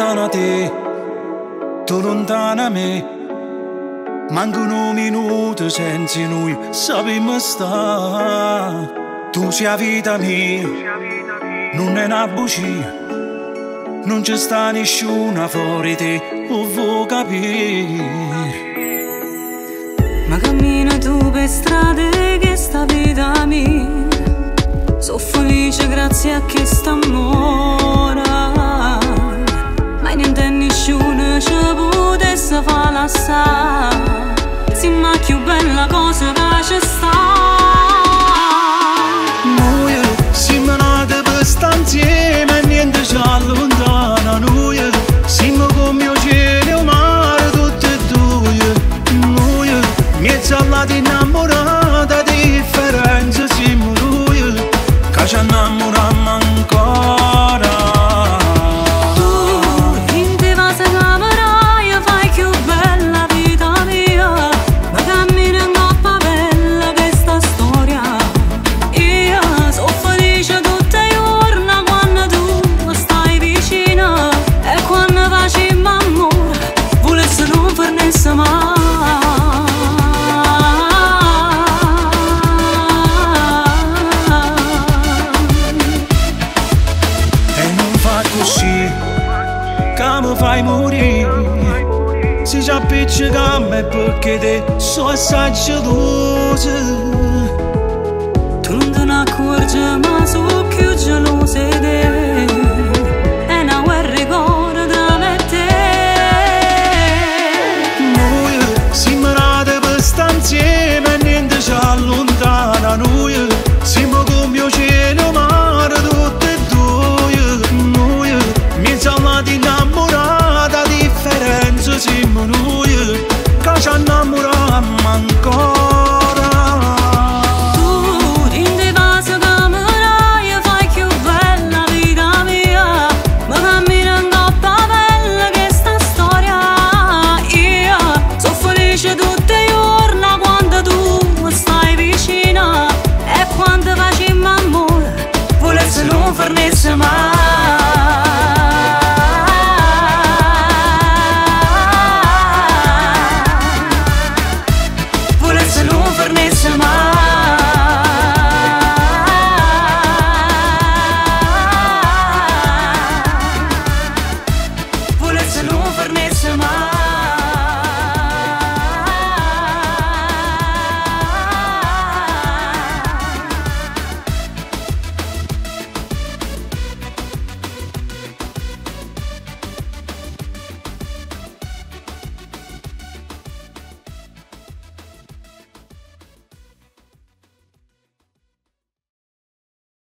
lontana te, tu lontana me. Manco un minuto senza noi sappiamo stare. Tu sei la vita mia, non è una bugia. Non c'è sta nessuno fuori te, lo vuoi capire. Ma cammina tu per strade che sta vita mia, so felice grazie a che sta amore. Ma niente nessuno ci potesse far lasciare, sì ma più bella cosa che c'è sta. Noi siamo nati per stare insieme e niente ci allontana. Noi siamo come il cielo e il mare tutti e due. Noi mezzo all'altro innamorata, differenza siamo noi che ci innamoriamo ancora. Tu in te vas a camera fai più bella vita mia, ma cammina in coppa bella questa storia. Io sono felice tutte le giorni quando tu stai vicina, e quando facciamo amore volesse non farnesse mai. Così che mi fai morire, si ci appiccica a me perché te so assai gelosa. Tu non te ne accorgi ma sono più gelosa di te, è una guerra ricorda tra me e te. Noi siamo nati per stare insieme e niente ci allontana. Noi siamo come il cielo e il mare tutti e due. Noi mezzo all'altro innamorata, differenza siamo noi che ci innamoriamo ancora. Tu in te vas a camera fai più bella vita mia, ma cammina in coppa bella che sta storia. Io sono felice tutte le giorni quando tu stai vicina, e quando facciamo amore volesse non farnesse mai.